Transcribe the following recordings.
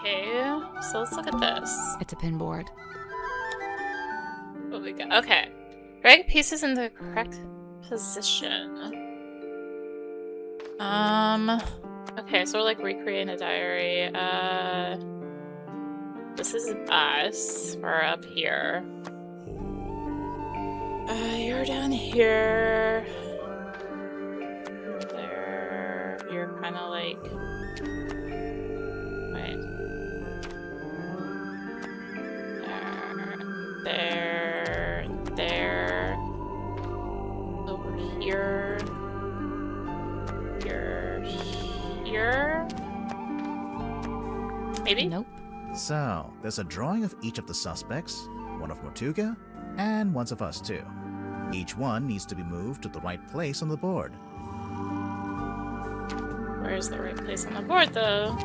Okay, so let's look at this. It's a pinboard. What we got? Okay. Drag pieces in the correct position. Okay, so we're like recreating a diary. This is us. We're up here. You're down here. You're there. You're kind of like... Wait. There. There. Over here. You're here. Maybe? Nope. So, there's a drawing of each of the suspects, one of Mortuga, and one of us too. Each one needs to be moved to the right place on the board. Where's the right place on the board, though?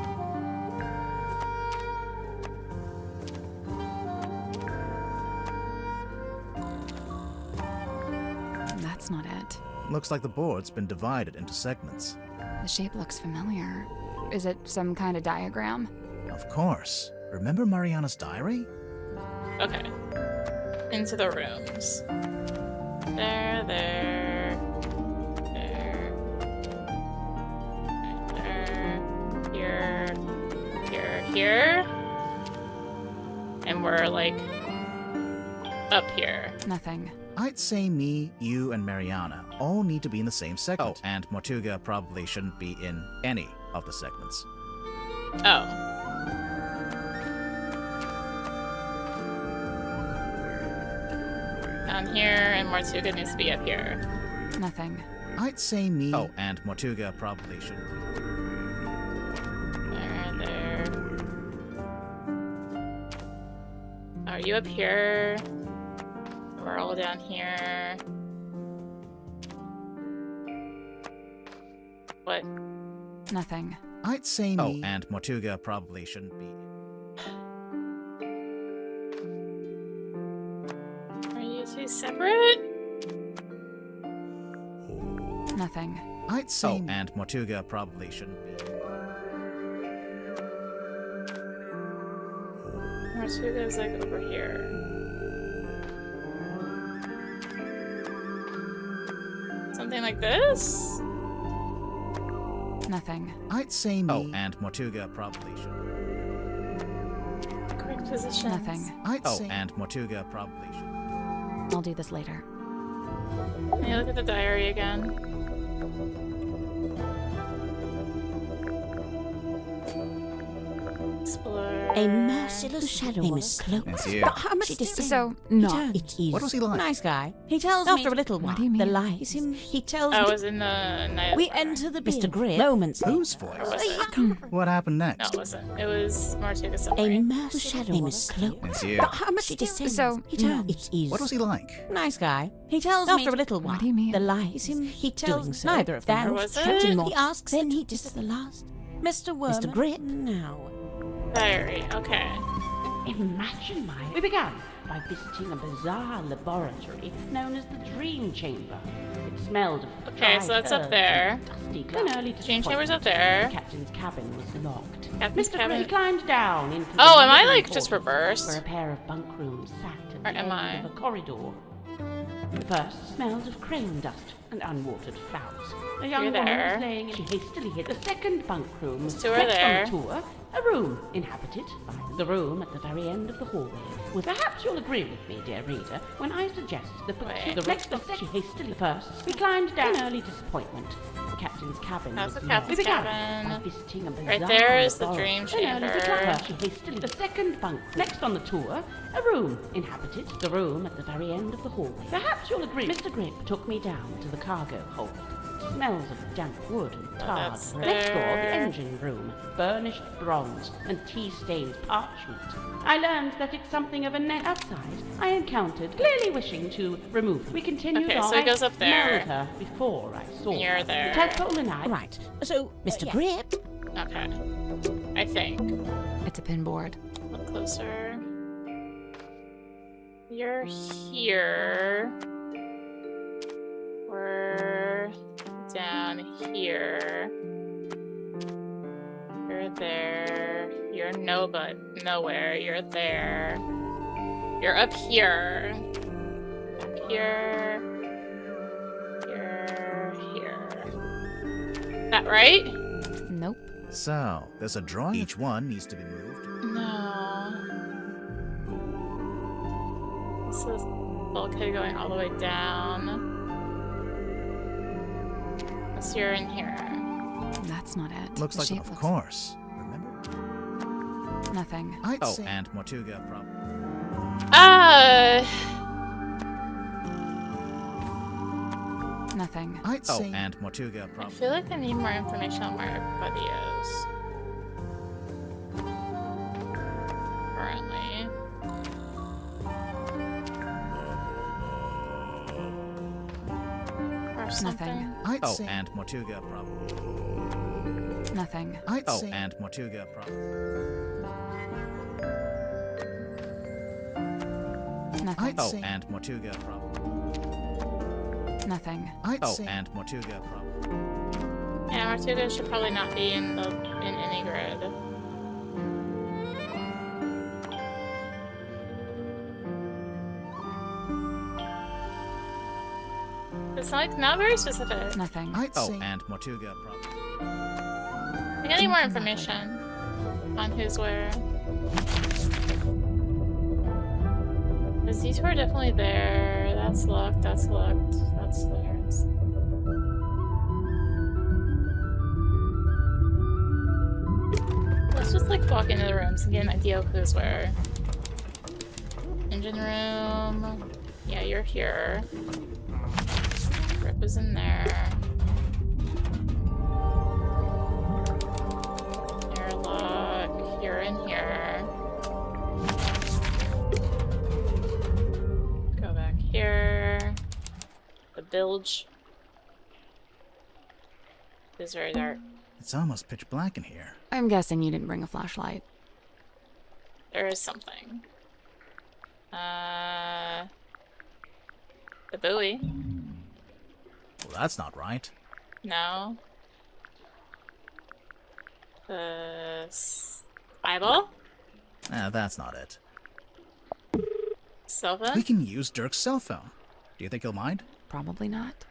That's not it. Looks like the board's been divided into segments. The shape looks familiar. Is it some kind of diagram? Of course. Remember Mariana's diary? Okay. Into the rooms. There, there. There. There. Here. Here. Here. And we're like up here. Nothing. I'd say me, you, and Mariana all need to be in the same segment. Oh, and Mortuga probably shouldn't be in any of the segments. Oh. Down here, and Mortuga needs to be up here. Nothing. I'd say me. Oh, and Mortuga probably shouldn't be. There, there. Are you up here? We're all down here. What? Nothing. I'd say me. Oh, and Mortuga probably shouldn't be. Are you two separate? Nothing. I'd say. Oh, and Mortuga probably shouldn't be. Mortuga's like over here. Something like this? Nothing. I'd say me. Oh, and Mortuga probably shouldn't. Correct position. Nothing. I'd say. Oh, and Mortuga probably shouldn't. I'll do this later. Can you look at the diary again? Explore. A merciless shadow was cloaked. It's you. But how much distance? So, no. It is. What was he like? Nice guy. He tells me- after a little while. What do you mean? The lies. He tells I me. was in the night. We enter the Mr. Gripp moments. Whose Or voice? was it? What happened No, next? it wasn't. It was Mortuga's A submarine. merciless shadow was cloaked. It's you. But how much distance? So, he no. turns. It is. What was he like? Nice guy. He tells after me- a little while. What do you mean? The lies. He tells neither of them. Or was it? Captain Mortuga. He asks. Then he just the last. Mr. Gripp. Now. Diary. Okay. Imagine my... We began by visiting a bizarre laboratory known as the Dream Chamber. It smelled of Okay, so that's up there. dusty glass. Early Dream Chamber's up there. The captain's cabin was locked. Captain's Mr. cabin. Gripp climbed down into the Oh, am I living like just quarters, reversed? where a pair of bunk rooms sat at Or the am end I? of a corridor. The first smelled of crane dust and unwatered flowers. A young You're woman there. was laying. She hastily hit the second bunk room. There's two are Next there. on the tour, a room inhabited by the room at the very end of the hallway. Well, perhaps you'll agree with me, dear reader, when I suggest the Wait. the next of she hastily first. We climbed down in early disappointment. The captain's cabin That's was the locked. captain's We began cabin. by visiting a Right bizarre there is the dream laboratory. Then early chamber. She hastily the second bunk. Next on the tour, a room inhabited. The room at the very end of the hallway. Perhaps you'll agree. Mr. Gripp took me down to the cargo hold. Smells of damp wood and tarred. that's Next door, the there. engine room, burnished bronze and tea-stained parchment. I learned that it's something of a net outside. I encountered, clearly wishing to remove them. We continued Okay, on. so he goes up I there. smelled her before I saw And you're her. there. Tadpole and I. Right. So, Mr. yes. Gripp. Okay. I think. It's a pinboard. Look closer. You're here. We're down here. You're there. You're You're nowhere. You're there. You're up here. Up here. Here. That right? Nope. So, there's a drawing. Each one needs to be moved. No. This is bulkhead going all the way down. Unless you're in here. That's not it. Looks The like, shape of looks- course. Remember? Nothing. I'd say. And Mortuga probably. Nothing. I'd say. And Mortuga I probably. feel like I need more information on where everybody is. Currently. Or something. I'd say. And Mortuga probably. Nothing. I'd say. And Mortuga probably. Nothing. I'd say. And Mortuga probably. Nothing. I'd say. And Mortuga probably. Yeah, Mortuga should probably not be in any grid. It's like not very specific. Nothing. I'd say. And Mortuga probably. I need more information on who's where. Because these two are definitely there. That's locked, that's locked, that's there. Let's just like walk into the rooms and get an idea of who's where. Engine room. Yeah, you're here. Gripp is in there. Airlock. You're in here. Go back here. The bilge is very dark. It's almost pitch black in here. I'm guessing you didn't bring a flashlight. There is something. The buoy. Well, that's not right. No. Bible? That's not it. Cell phone? We can use Dirk's cell phone. Do you think he'll mind? Probably not.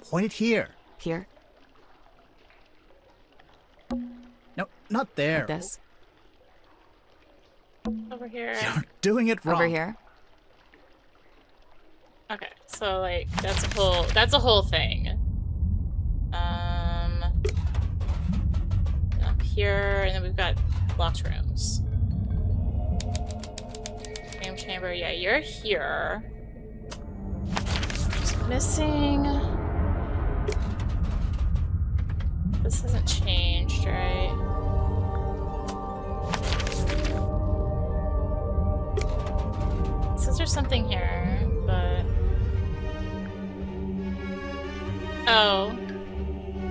Point it here. Here. No, not there. Like this. Over here. You're doing it wrong. Over here. Okay, so like that's a whole thing. Up here, and then we've got locked rooms. Game chamber, yeah, you're here. Just missing. This hasn't changed, right? It says there's something here, but... Oh.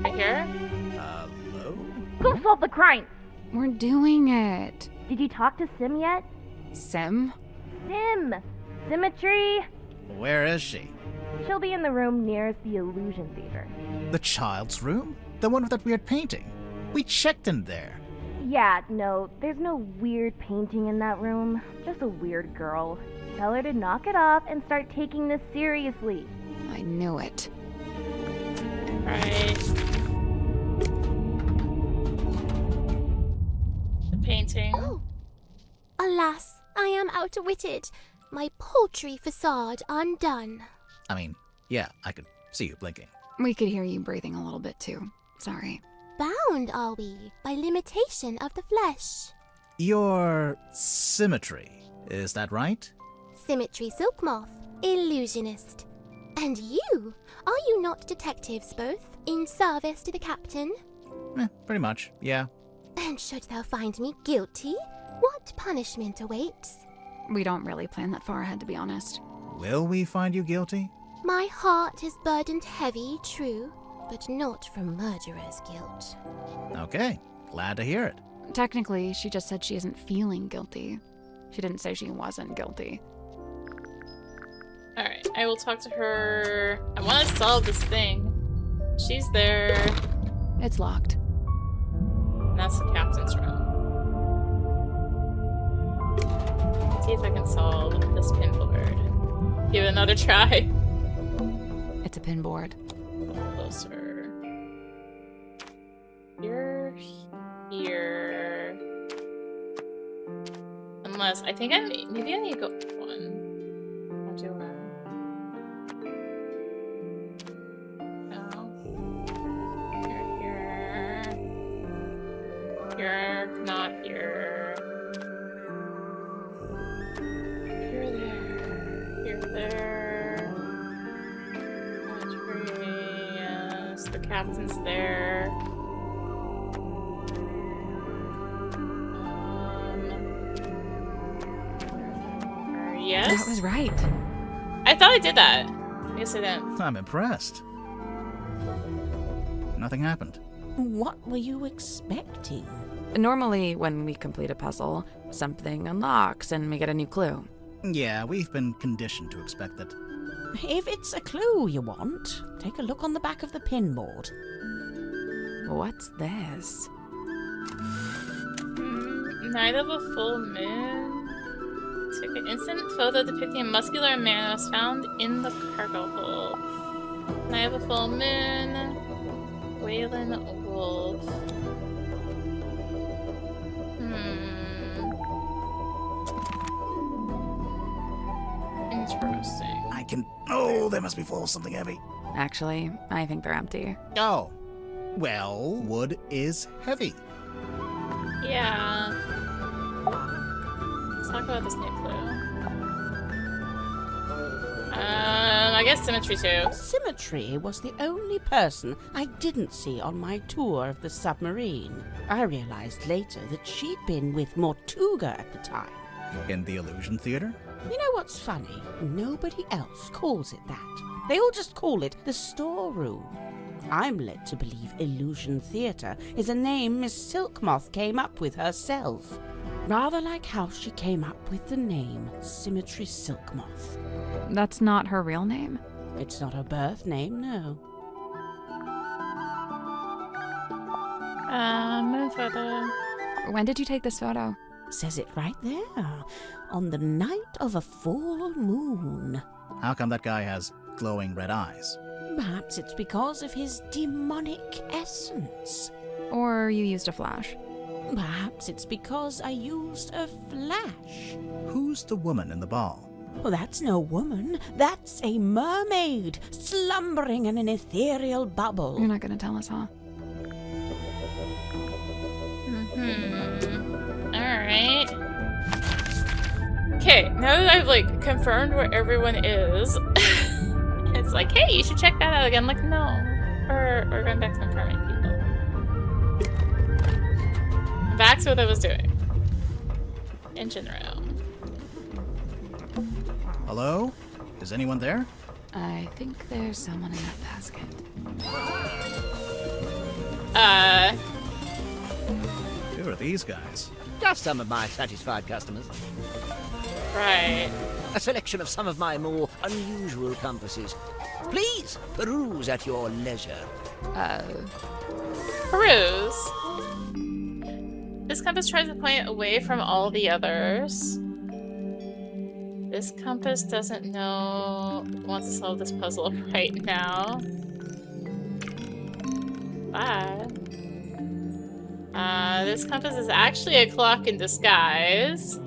Right here? Hello? Go solve the crime! We're doing it. Did you talk to Sim yet? Sim? Sim! Symmetry! Where is she? She'll be in the room nearest the illusion theater. The child's room? The one with that weird painting? We checked in there. Yeah, no, there's no weird painting in that room. Just a weird girl. Tell her to knock it off and start taking this seriously. I knew it. Right. The painting. Oh. Alas, I am outwitted. My paltry facade undone. I mean, yeah, I could see you blinking. We could hear you breathing a little bit too. Sorry. Bound are we by limitation of the flesh. Your symmetry, is that right? Symmetry silk moth, illusionist. And you? Are you not detectives both, in service to the captain? Pretty much, yeah. And should thou find me guilty, what punishment awaits? We don't really plan that far ahead, to be honest. Will we find you guilty? My heart is burdened heavy, true, but not from murderer's guilt. Okay, glad to hear it. Technically, she just said she isn't feeling guilty. She didn't say she wasn't guilty. Alright. I will talk to her. I want to solve this thing. She's there. It's locked. And that's the captain's room. Let's see if I can solve this pinboard. Give it another try. It's a pinboard. Closer. You're here. Unless, I think maybe I need to go up one. I'll do one. You're not here. You're there. You're there. Yes, the captain's there. Yes? That was right. I thought I did that. I guess I didn't. I'm impressed. Nothing happened. What were you expecting? Normally, when we complete a puzzle, something unlocks and we get a new clue. Yeah, we've been conditioned to expect that. If it's a clue you want, take a look on the back of the pinboard. What's this? Night of a full moon. Took an instant photo depicting a muscular man that was found in the cargo hold. Night of a full moon. Waylon Wolf. Interesting. I can... Oh, they must be full of something heavy. Actually, I think they're empty. Oh. Well, wood is heavy. Yeah. Let's talk about this new clue. I guess symmetry too. Symmetry was the only person I didn't see on my tour of the submarine. I realized later that she'd been with Mortuga at the time. In the Illusion Theater? You know what's funny? Nobody else calls it that. They all just call it the storeroom. I'm led to believe Illusion Theater is a name Miss Silkmoth came up with herself. Rather like how she came up with the name Symmetry Silkmoth. That's not her real name? It's not her birth name, no. Moon photo. When did you take this photo? Says it right there. On the night of a full moon. How come that guy has glowing red eyes? Perhaps it's because of his demonic essence. Or you used a flash? Perhaps it's because I used a flash. Who's the woman in the ball? Well, that's no woman. That's a mermaid, slumbering in an ethereal bubble. You're not gonna tell us, huh? Alright. Okay, now that I've, confirmed where everyone is, it's like, hey, you should check that out again. I'm like, no. We're going back to confirming people. Back to what I was doing. Engine room. Hello? Is anyone there? I think there's someone in that basket. Who are these guys? Just some of my satisfied customers. Right. A selection of some of my more unusual compasses. Please peruse at your leisure. Peruse. This compass tries to point away from all the others. This compass doesn't know wants to solve this puzzle right now. But this compass is actually a clock in disguise.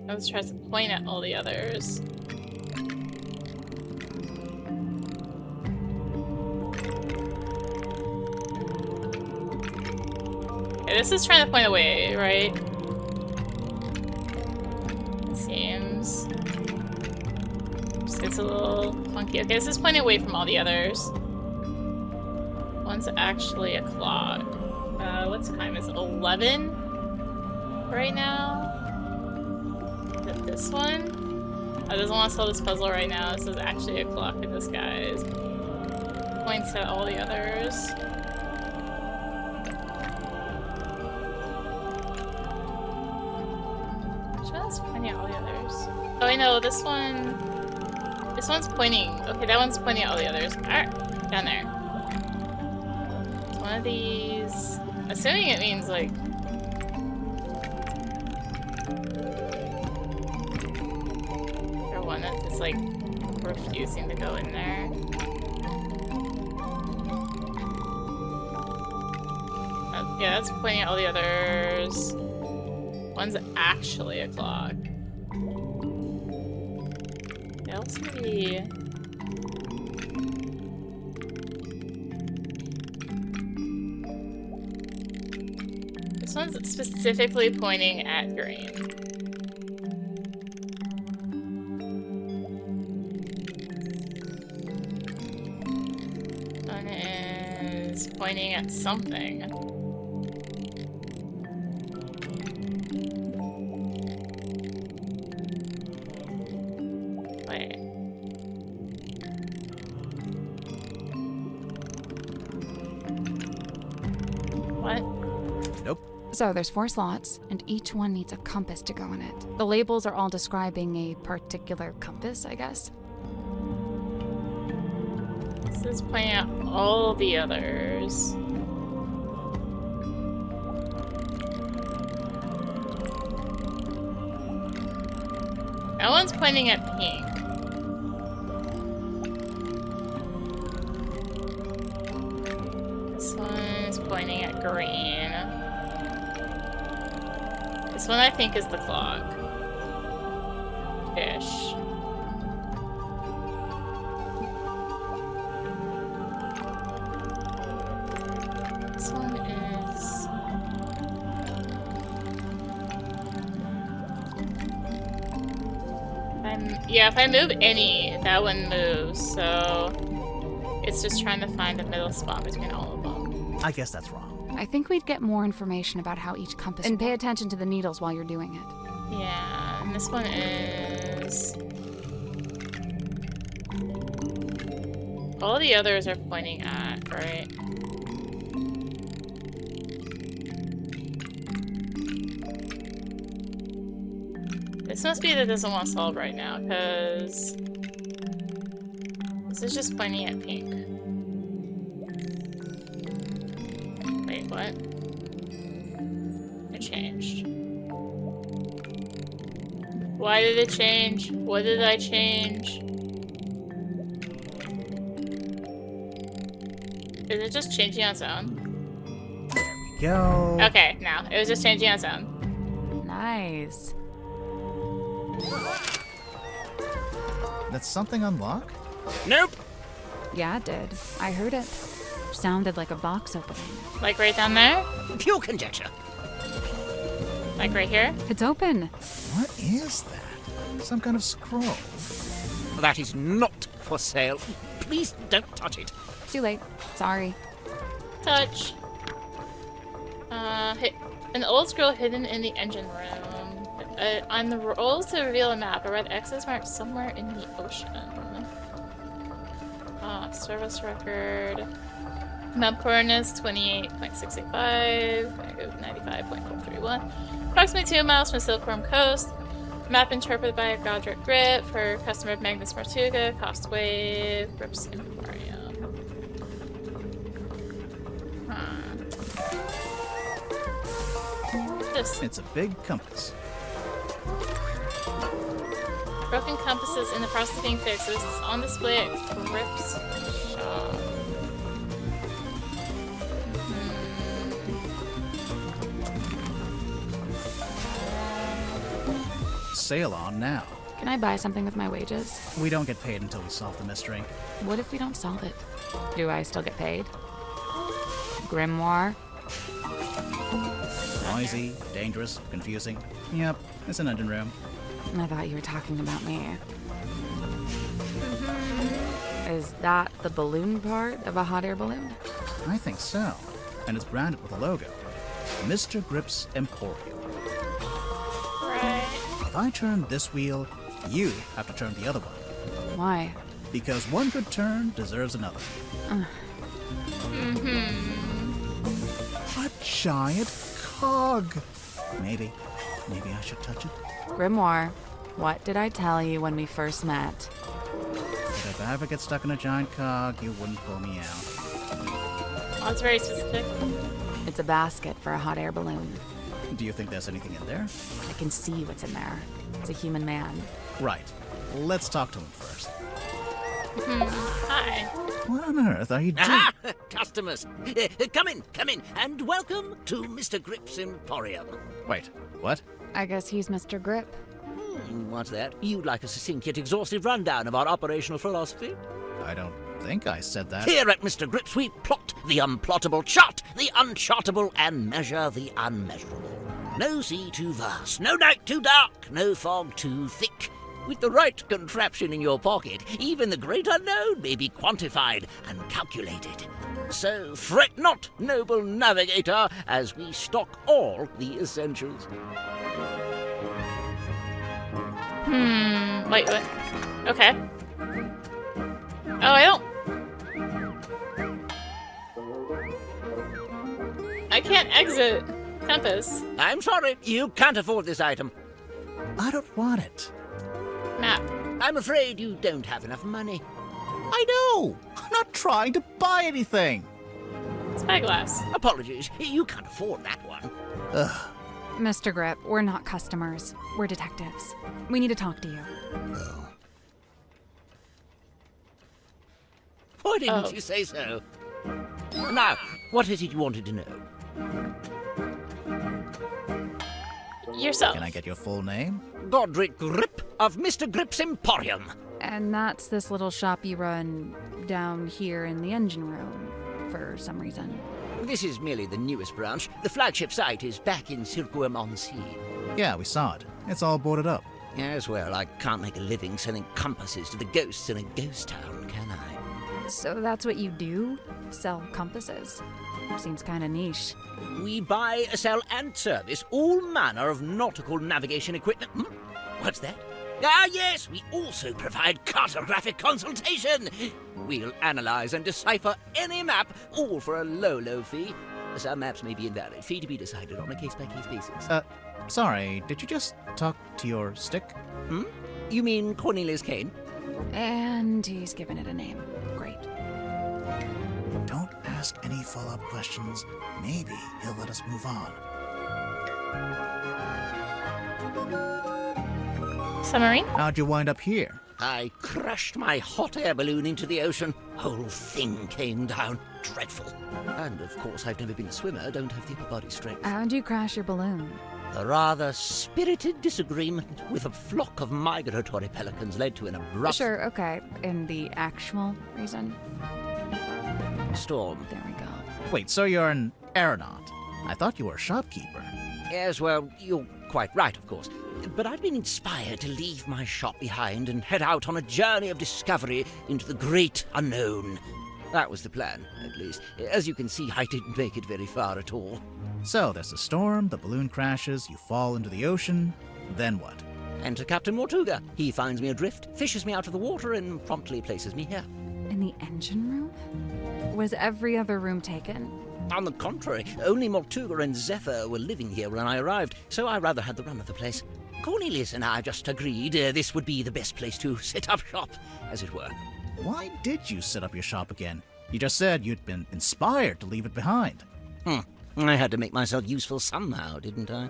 Compass tries to point at all the others. Okay, this is trying to point away, right? It seems. Just gets a little clunky. Okay, this is pointing away from all the others. One's actually a clock. What time is it? 11 right now? Is it this one? I doesn't want to solve this puzzle right now. This is actually a clock in disguise. Points at all the others. Pointing at all the others. Oh, I know, this one... This one's pointing... Okay, that one's pointing at all the others. Alright, down there. It's one of these... Assuming it means, like... Or one that is, like, refusing to go in there. Yeah, that's pointing at all the others. One's actually a clock. They also be... This one's specifically pointing at green. One is pointing at something. So there's 4 slots, and each one needs a compass to go in it. The labels are all describing a particular compass, I guess. This is pointing at all the others. That one's pointing at pink. This one is pointing at green. This one I think is the clock. Ish. This one is... Yeah, if I move any, that one moves, so... It's just trying to find the middle spot between all of them. I guess that's wrong. I think we'd get more information about how each compass... And pay attention to the needles while you're doing it. Yeah, and this one is... All the others are pointing at, right? This must be that it doesn't want to solve right now, because... This is just pointing at pink. Wait, what? It changed. Why did it change? What did I change? Is it just changing on its own? There we go. Okay, no. It was just changing on its own. Nice. Did something unlock? Nope. Yeah, it did. I heard it. Sounded like a box opening. Like right down there? Pure conjecture. Like right here? It's open. What is that? Some kind of scroll. That is not for sale. Please don't touch it. Too late. Sorry. Touch. An old scroll hidden in the engine room. On the rolls to reveal a map, a red X is marked somewhere in the ocean. Service record. Map coordinates 28.685, 95.431. Approximately 2 miles from Silkworm Coast. Map interpreted by Godric Gripp for customer of Magnus Mortuga. Cost wave. Gripp's emporium. This. It's a big compass. Broken compasses in the process of being fixed. It was on display at Gripp's shop. Sail on now. Can I buy something with my wages? We don't get paid until we solve the mystery. What if we don't solve it? Do I still get paid? Grimoire? Noisy, dangerous, confusing. Yep, it's an engine room. I thought you were talking about me. Is that the balloon part of a hot air balloon? I think so. And it's branded with a logo. Mr. Gripp's Emporium. Right. If I turn this wheel, you have to turn the other one. Why? Because one good turn deserves another. A giant cog. Maybe I should touch it. Grimoire, what did I tell you when we first met? That if I ever get stuck in a giant cog, you wouldn't pull me out. Oh, that's very specific. It's a basket for a hot air balloon. Do you think there's anything in there? I can see what's in there. It's a human man. Right. Let's talk to him first. Hi. What on earth are you doing? Ah, customers! Come in, and welcome to Mr. Gripp's emporium. Wait, what? I guess he's Mr. Gripp. What's that? You'd like a succinct yet exhaustive rundown of our operational philosophy? I don't think I said that. Here at Mr. Gripp's, we plot the unplottable, chart the unchartable, and measure the unmeasurable. No sea too vast, no night too dark, no fog too thick. With the right contraption in your pocket, even the great unknown may be quantified and calculated. So fret not, noble navigator, as we stock all the essentials. Wait, what? Okay. Oh, I don't... I can't exit Compass. I'm sorry, you can't afford this item. I don't want it. Map. I'm afraid you don't have enough money. I know! I'm not trying to buy anything! Spyglass. Apologies, you can't afford that one. Ugh. Mr. Gripp, we're not customers. We're detectives. We need to talk to you. Oh. Why didn't you say so? Now, what is it you wanted to know? Yourself. Can I get your full name? Godric Gripp of Mr. Gripp's Emporium. And that's this little shop you run down here in the engine room for some reason. This is merely the newest branch. The flagship site is back in Circuum-on-Sea. Yeah, we saw it. It's all boarded up. As well, I can't make a living selling compasses to the ghosts in a ghost town, can I? So that's what you do? Sell compasses? Seems kind of niche. We buy, sell, and service all manner of nautical navigation equipment. What's that? Ah, yes, we also provide cartographic consultation. We'll analyze and decipher any map, all for a low, low fee. Some maps may be invalid, fee to be decided on a case-by-case basis. Sorry, did you just talk to your stick? You mean Cornelius Kane? And he's given it a name. Great. Don't ask any follow-up questions. Maybe he'll let us move on. Submarine? How'd you wind up here? I crashed my hot air balloon into the ocean. Whole thing came down. Dreadful. And of course, I've never been a swimmer, don't have the upper body strength. How'd you crash your balloon? A rather spirited disagreement with a flock of migratory pelicans led to an abrupt Sure, okay. And the actual reason? storm. There we go. Wait, so you're an aeronaut? I thought you were a shopkeeper. Yes, well, you're quite right, of course. But I've been inspired to leave my shop behind and head out on a journey of discovery into the great unknown. That was the plan, at least. As you can see, I didn't make it very far at all. So there's a storm, the balloon crashes, you fall into the ocean. Then what? Enter Captain Mortuga. He finds me adrift, fishes me out of the water, and promptly places me here. In the engine room? Was every other room taken? On the contrary, only Mortuga and Zephyr were living here when I arrived, so I rather had the run of the place. Cornelius and I just agreed this would be the best place to set up shop, as it were. Why did you set up your shop again? You just said you'd been inspired to leave it behind. I had to make myself useful somehow, didn't I?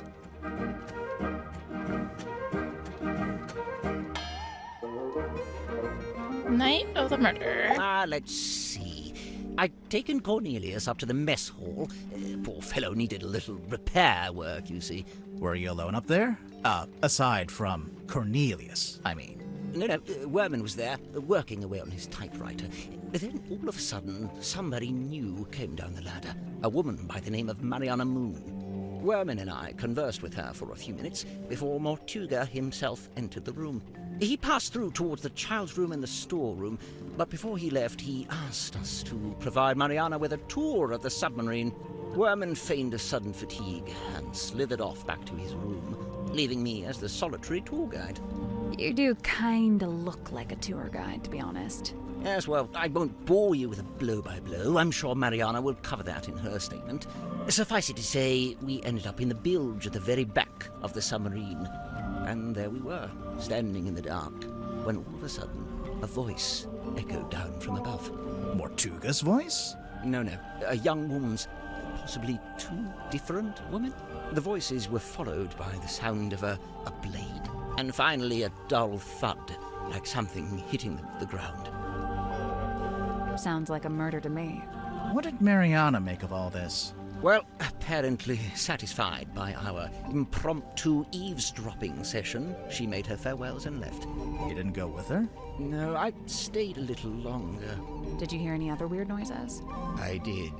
Night of the murder. Let's see. I'd taken Cornelius up to the mess hall. Poor fellow needed a little repair work, you see. Were you alone up there? Aside from Cornelius, I mean. No, Werman was there, working away on his typewriter. Then, all of a sudden, somebody new came down the ladder. A woman by the name of Mariana Moon. Werman and I conversed with her for a few minutes before Mortuga himself entered the room. He passed through towards the child's room and the storeroom, but before he left, he asked us to provide Mariana with a tour of the submarine. Werman feigned a sudden fatigue and slithered off back to his room, leaving me as the solitary tour guide. You do kinda look like a tour guide, to be honest. Yes, well, I won't bore you with a blow-by-blow. I'm sure Mariana will cover that in her statement. Suffice it to say, we ended up in the bilge at the very back of the submarine. and there we were, standing in the dark, when all of a sudden, a voice echoed down from above. Mortuga's voice? No, a young woman's, possibly two different women. The voices were followed by the sound of a blade, and finally a dull thud, like something hitting the ground. Sounds like a murder to me. What did Mariana make of all this? Well, apparently satisfied by our impromptu eavesdropping session, she made her farewells and left. You didn't go with her? No, I stayed a little longer. Did you hear any other weird noises? I did.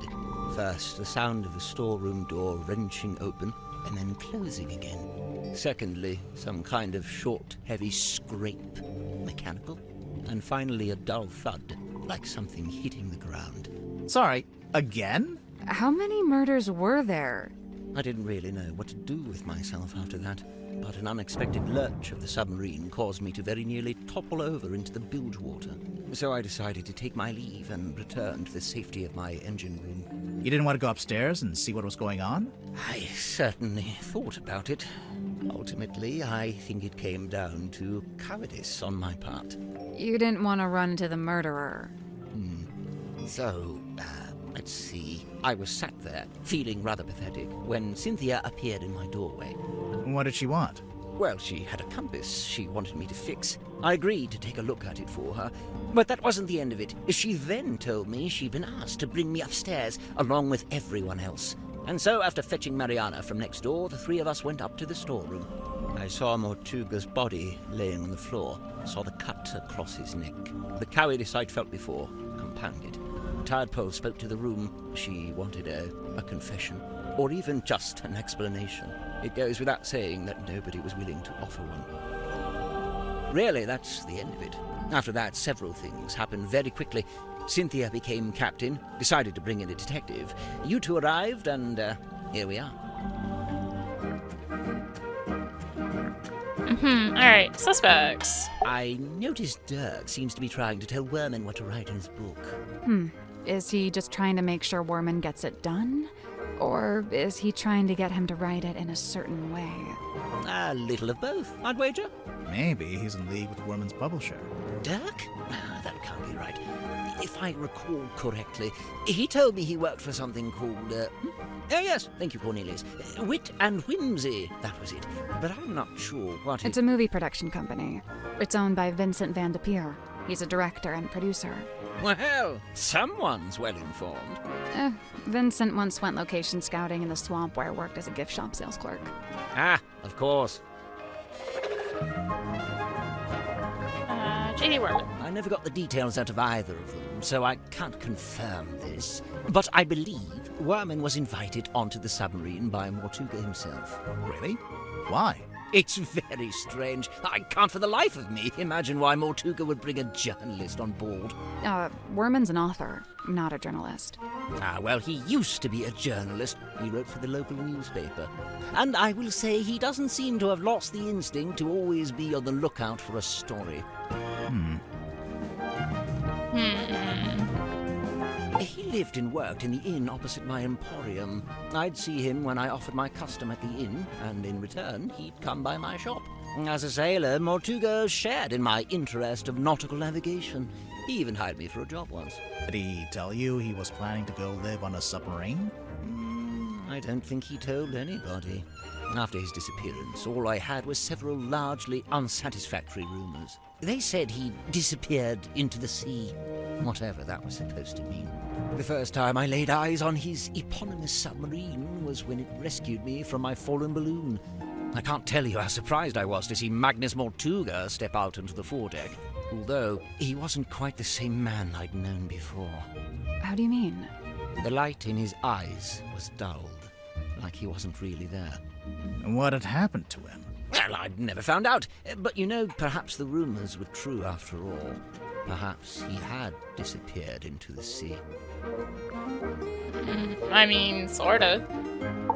First, the sound of the storeroom door wrenching open and then closing again. Secondly, some kind of short, heavy scrape, mechanical. And finally, a dull thud, like something hitting the ground. Sorry, again? How many murders were there? I didn't really know what to do with myself after that, but an unexpected lurch of the submarine caused me to very nearly topple over into the bilge water. So I decided to take my leave and return to the safety of my engine room. You didn't want to go upstairs and see what was going on? I certainly thought about it. Ultimately, I think it came down to cowardice on my part. You didn't want to run to the murderer. So, let's see. I was sat there, feeling rather pathetic, when Cynthia appeared in my doorway. What did she want? Well, she had a compass she wanted me to fix. I agreed to take a look at it for her, but that wasn't the end of it. She then told me she'd been asked to bring me upstairs, along with everyone else. And so, after fetching Mariana from next door, the three of us went up to the storeroom. I saw Mortuga's body laying on the floor, saw the cut across his neck. The cowardice I'd felt before, compounded. Tadpole spoke to the room. She wanted a confession, or even just an explanation. It goes without saying that nobody was willing to offer one. Really, that's the end of it. After that, several things happened very quickly. Cynthia became captain, decided to bring in a detective. You two arrived, and here we are. Alright, suspects. I noticed Dirk seems to be trying to tell Werman what to write in his book. Is he just trying to make sure Worman gets it done? Or is he trying to get him to write it in a certain way? A little of both, I'd wager. Maybe he's in league with Worman's publisher. Dirk? That can't be right. If I recall correctly, he told me he worked for something called, oh yes, thank you, Cornelius. Wit and Whimsy, that was it. But I'm not sure what It's a movie production company. It's owned by Vincent Van de Peer. He's a director and producer. Well, someone's well informed. Vincent once went location scouting in the swamp where I worked as a gift shop sales clerk. Ah, of course. J.D. Worman. I never got the details out of either of them, so I can't confirm this. But I believe Werman was invited onto the submarine by Mortuga himself. Really? Why? It's very strange. I can't for the life of me imagine why Mortuga would bring a journalist on board. Werman's an author, not a journalist. Ah, well, he used to be a journalist. He wrote for the local newspaper. And I will say he doesn't seem to have lost the instinct to always be on the lookout for a story. He lived and worked in the inn opposite my emporium. I'd see him when I offered my custom at the inn, and in return, he'd come by my shop. As a sailor, Mortuga shared in my interest of nautical navigation. He even hired me for a job once. Did he tell you he was planning to go live on a submarine? I don't think he told anybody. After his disappearance, all I had was several largely unsatisfactory rumors. They said he disappeared into the sea, whatever that was supposed to mean. The first time I laid eyes on his eponymous submarine was when it rescued me from my fallen balloon. I can't tell you how surprised I was to see Magnus Mortuga step out onto the foredeck, although he wasn't quite the same man I'd known before. How do you mean? The light in his eyes was dulled, like he wasn't really there. And what had happened to him? Well, I'd never found out. But you know, perhaps the rumors were true after all. Perhaps he had disappeared into the sea. I mean, sorta.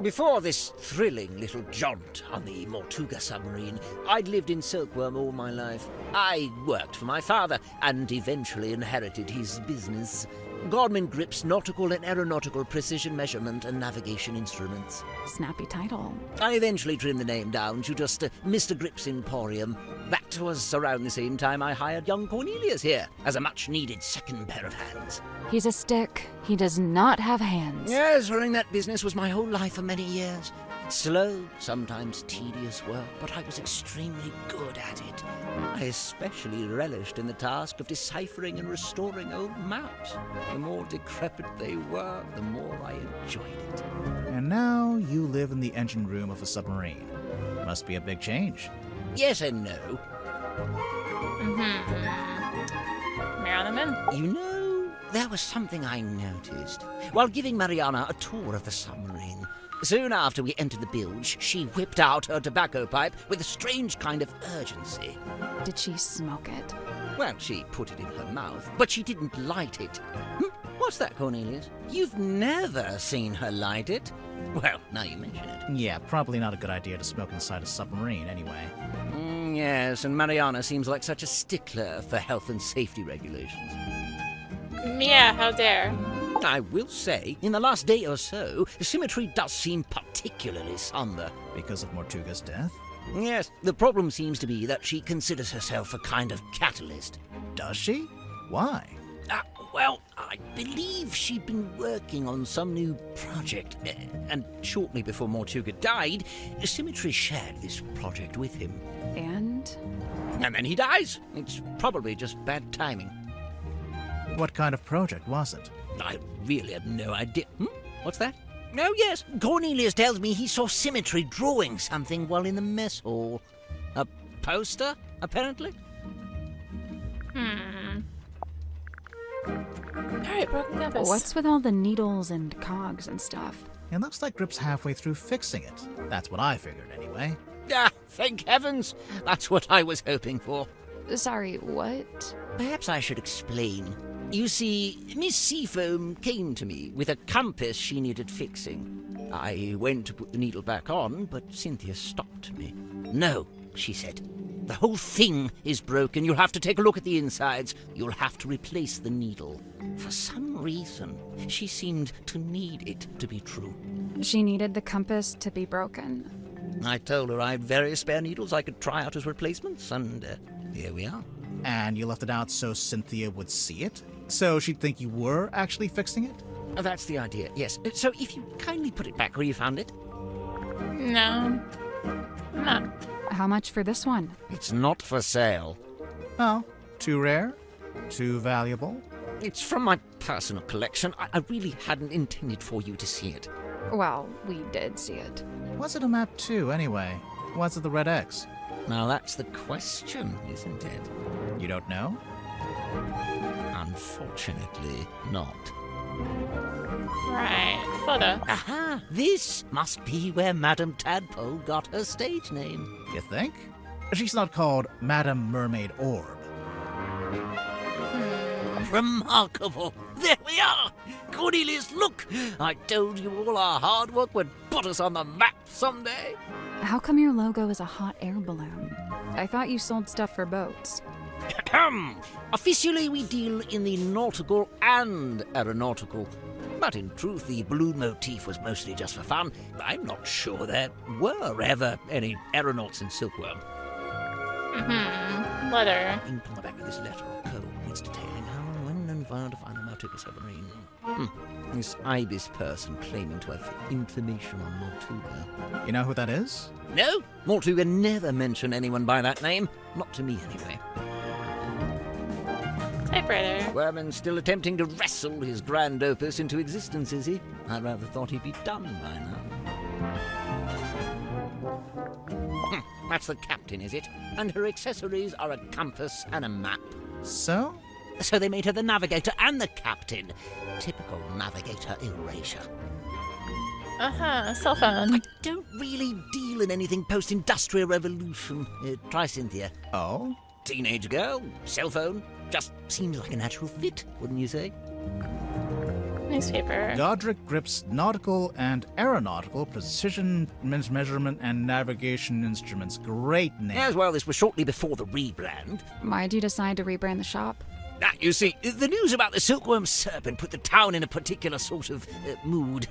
Before this thrilling little jaunt on the Mortuga submarine, I'd lived in Silkworm all my life. I worked for my father and eventually inherited his business. Godman Gripp's nautical and aeronautical precision measurement and navigation instruments. Snappy title. I eventually trimmed the name down to just Mr. Gripp's Emporium. That was around the same time I hired young Cornelius here as a much-needed second pair of hands. He's a stick. He does not have hands. Yes, running that business was my whole life for many years. Slow, sometimes tedious work, but I was extremely good at it. I especially relished in the task of deciphering and restoring old maps. The more decrepit they were, the more I enjoyed it. And now you live in the engine room of a submarine. Must be a big change. Yes and no. Mariana, You know, there was something I noticed while giving Mariana a tour of the submarine. Soon after we entered the bilge, she whipped out her tobacco pipe with a strange kind of urgency. Did she smoke it? Well, she put it in her mouth, but she didn't light it. What's that, Cornelius? You've never seen her light it? Well, now you mention it. Yeah, probably not a good idea to smoke inside a submarine anyway. Yes, and Mariana seems like such a stickler for health and safety regulations. yeah, how dare. I will say, in the last day or so, the symmetry does seem particularly somber. Because of Mortuga's death? Yes, the problem seems to be that she considers herself a kind of catalyst. Does she? Why? Well, I believe she'd been working on some new project, and shortly before Mortuga died, Symmetry shared this project with him. And? And then he dies. It's probably just bad timing. What kind of project was it? I really have no idea. What's that? Oh, yes. Cornelius tells me he saw Symmetry drawing something while in the mess hall. A poster, apparently? Alright, broken compass. What's with all the needles and cogs and stuff? It looks like Gripp's halfway through fixing it. That's what I figured anyway. Ah, thank heavens. That's what I was hoping for. Sorry, what? Perhaps I should explain. You see, Miss Seafoam came to me with a compass she needed fixing. I went to put the needle back on, but Cynthia stopped me. No, she said. The whole thing is broken. You'll have to take a look at the insides. You'll have to replace the needle. For some reason, she seemed to need it to be true. She needed the compass to be broken. I told her I had various spare needles I could try out as replacements, and here we are. And you left it out so Cynthia would see it? So she'd think you were actually fixing it? That's the idea, yes. So if you kindly put it back where you found it. No. I'm not. How much for this one? It's not for sale. Oh, too rare? Too valuable? It's from my personal collection. I really hadn't intended for you to see it. Well, we did see it. What's it a map to, anyway? What's at the red X? Now that's the question, isn't it? You don't know? Unfortunately, not. Right. Photo. Aha! This must be where Madame Tadpole got her stage name. You think? She's not called Madame Mermaid Orb. Remarkable! There we are! Cornelius, look! I told you all our hard work would put us on the map someday. How come your logo is a hot air balloon? I thought you sold stuff for boats. Officially, we deal in the nautical and aeronautical. But in truth, the balloon motif was mostly just for fun. I'm not sure there were ever any aeronauts in Silkworm. Letter. Ink on the back of this letter or codes detailing how and when and where to find the Mortuga submarine. This Ibis person claiming to have information on Mortuga. You know who that is? No, Mortuga never mentioned anyone by that name. Not to me, anyway. Typewriter. Werman's still attempting to wrestle his grand opus into existence, is he? I rather thought he'd be done by now. That's the captain, is it? And her accessories are a compass and a map. So? So they made her the navigator and the captain. Typical navigator erasure. Cell phone. I don't really deal in anything post-industrial revolution. Try Cynthia. Oh? Teenage girl, cell phone. Just seems like a natural fit, wouldn't you say? Newspaper. Godric Gripp's nautical and aeronautical precision measurement and navigation instruments. Great name. As well, this was shortly before the rebrand. Why'd you decide to rebrand the shop? You see, the news about the silkworm serpent put the town in a particular sort of mood.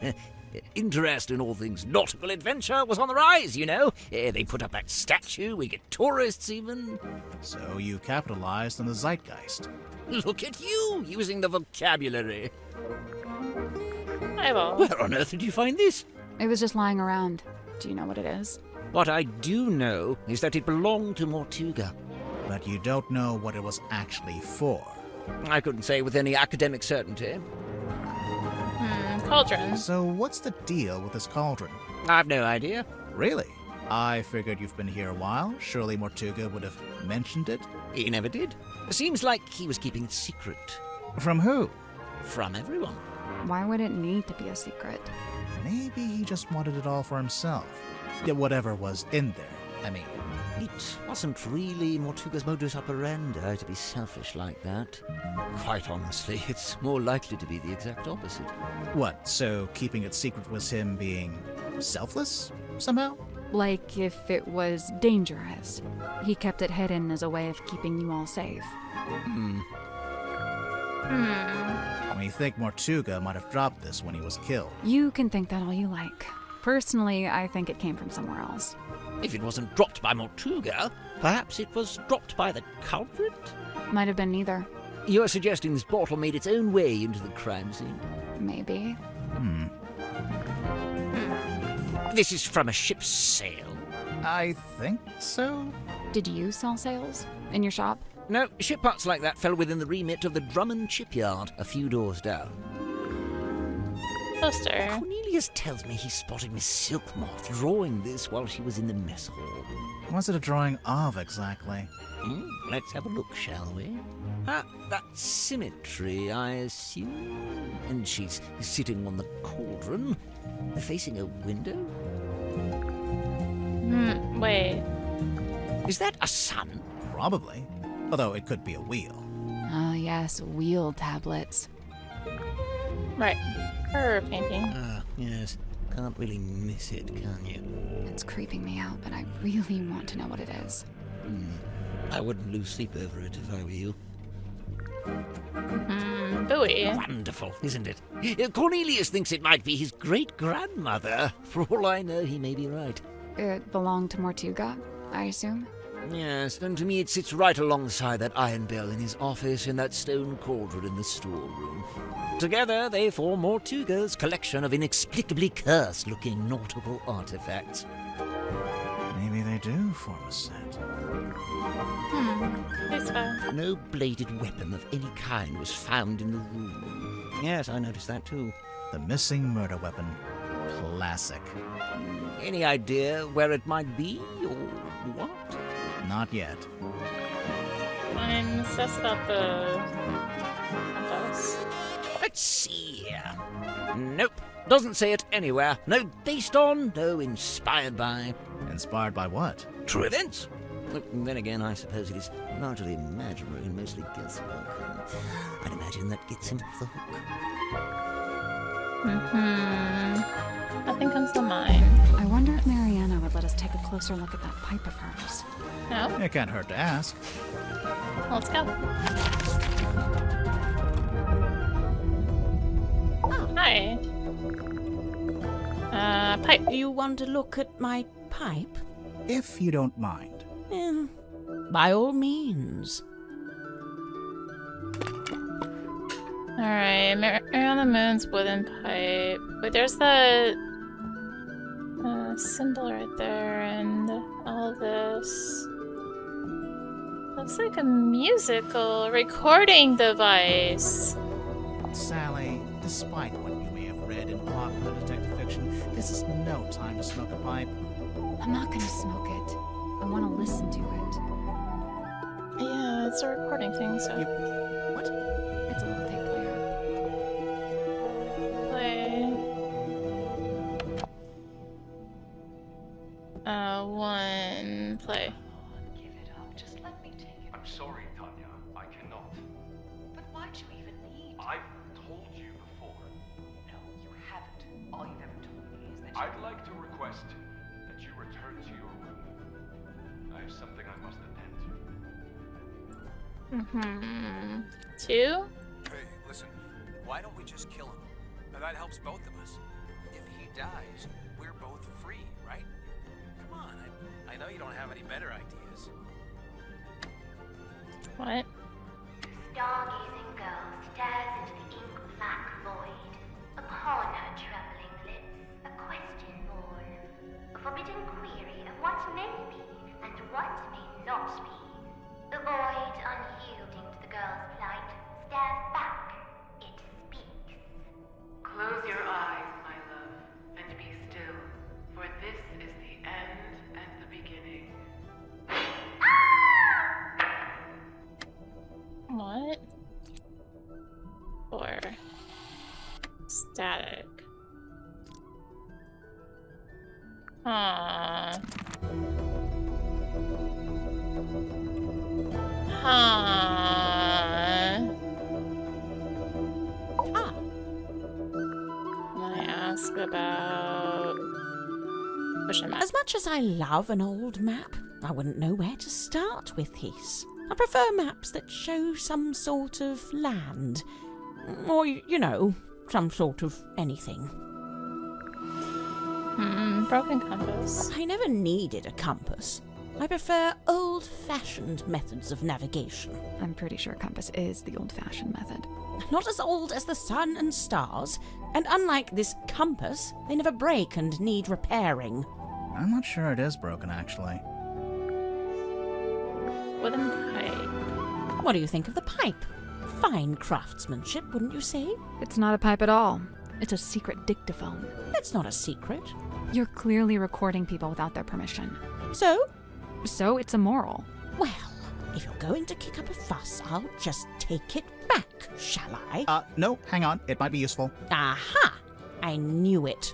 Interest in all things nautical adventure was on the rise, you know. They put up that statue, we get tourists even. So you capitalized on the zeitgeist. Look at you, using the vocabulary. I will. Where on earth did you find this? It was just lying around. Do you know what it is? What I do know is that it belonged to Mortuga. But you don't know what it was actually for. I couldn't say with any academic certainty. Cauldron. So what's the deal with this cauldron? I've no idea. Really? I figured you've been here a while. Surely Mortuga would have mentioned it. He never did. Seems like he was keeping it secret. From who? From everyone. Why would it need to be a secret? Maybe he just wanted it all for himself. Yeah, whatever was in there, I mean. It wasn't really Mortuga's modus operandi to be selfish like that. Quite honestly, it's more likely to be the exact opposite. What, so keeping it secret was him being selfless, somehow? Like if it was dangerous. He kept it hidden as a way of keeping you all safe. We think Mortuga might have dropped this when he was killed. You can think that all you like. Personally, I think it came from somewhere else. If it wasn't dropped by Mortuga, perhaps it was dropped by the culprit? Might have been neither. You're suggesting this bottle made its own way into the crime scene? Maybe. This is from a ship's sail. I think so. Did you sell sails? In your shop? No, ship parts like that fell within the remit of the Drummond shipyard, a few doors down. Poster. Cornelius tells me he spotted Miss Silkmoth drawing this while she was in the mess hall. What's it a drawing of, exactly? Let's have a look, shall we? That symmetry, I assume. And she's sitting on the cauldron, facing a window. Wait. Is that a sun? Probably. Although it could be a wheel. Ah, yes, wheel tablets. Right. Her painting. Yes. Can't really miss it, can you? It's creeping me out, but I really want to know what it is. I wouldn't lose sleep over it if I were you. Buoy. Wonderful, isn't it? Cornelius thinks it might be his great-grandmother. For all I know, he may be right. It belonged to Mortuga, I assume? Yes, and to me it sits right alongside that iron bell in his office and that stone cauldron in the storeroom. Together, they form Mortuga's collection of inexplicably cursed-looking nautical artifacts. Maybe they do form a set. Nice fire. No bladed weapon of any kind was found in the room. Yes, I noticed that too. The missing murder weapon. Classic. Any idea where it might be, or what? Not yet. I'm obsessed about the compass. Let's see here. Nope. Doesn't say it anywhere. No based on, no inspired by. Inspired by what? True events. Then again, I suppose it is largely imaginary and mostly guesswork. I'd imagine that gets him off the hook. Nothing comes to mind. I wonder if Mariana would let us take a closer look at that pipe of hers. No? It can't hurt to ask. Let's go. Hi. Pipe. You want to look at my pipe? If you don't mind. By all means. Alright, Mariana Moon's wooden pipe. Wait, there's the symbol right there, and all this. Looks like a musical recording device. Sally, despite what you may have read in popular detective fiction, this is no time to smoke a pipe. I'm not gonna smoke it. I want to listen to it. Yeah, it's a recording thing, so. What? It's a little tape player. Play. One play. Give it up. Just let me take it. I'm sorry, Tanya. I cannot. But why'd you even need? I've told you before. No, you haven't. All you've ever told me is that I'd like to request that you return to your room. I have something I must attend to. Mm-hmm. 2? Hey, listen, why don't we just kill him? Now that helps both of us. If he dies, we're both free, right? Come on, I know you don't have any better ideas. What? Stargazing girl stares into the ink-black void. Upon her trembling lips, a question born. A forbidden query of what may be and what may not be. The void, unyielding to the girl's plight, stares back. It speaks. Close your eyes, my love, and be still, for this is the end and the beginning. What? Or static. Huh. Can I ask about pushing map? As much as I love an old map, I wouldn't know where to start with these. I prefer maps that show some sort of land. Or, you know, some sort of anything. Broken compass. I never needed a compass. I prefer old-fashioned methods of navigation. I'm pretty sure compass is the old-fashioned method. Not as old as the sun and stars, and unlike this compass, they never break and need repairing. I'm not sure it is broken, actually. Wooden pipe. What do you think of the pipe? Fine craftsmanship, wouldn't you say? It's not a pipe at all. It's a secret dictaphone. It's not a secret. You're clearly recording people without their permission. So? So it's immoral. Well, if you're going to kick up a fuss, I'll just take it back, shall I? No, hang on. It might be useful. Aha! I knew it.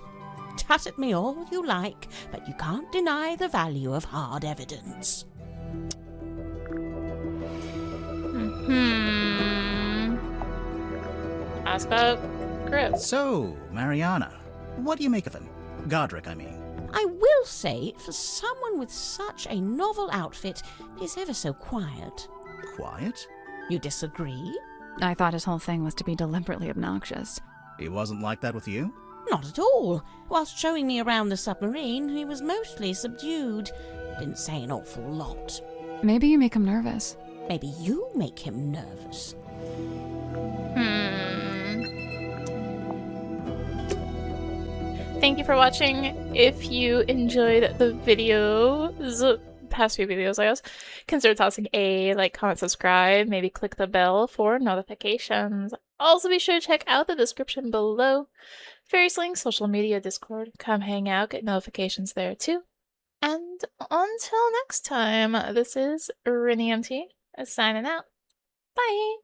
Tut at me all you like, but you can't deny the value of hard evidence. Ask about Gripp. So, Mariana, what do you make of him? Godric, I mean. I will say, for someone with such a novel outfit, he's ever so quiet. Quiet? You disagree? I thought his whole thing was to be deliberately obnoxious. He wasn't like that with you? Not at all. Whilst showing me around the submarine, he was mostly subdued. Didn't say an awful lot. Maybe you make him nervous. Maybe you make him nervous. Thank you for watching. If you enjoyed the videos, past few videos, I guess, consider tossing a like, comment, subscribe, maybe click the bell for notifications. Also, be sure to check out the description below. Various links, social media, Discord. Come hang out, get notifications there too. And until next time, this is rinimt signing out. Bye!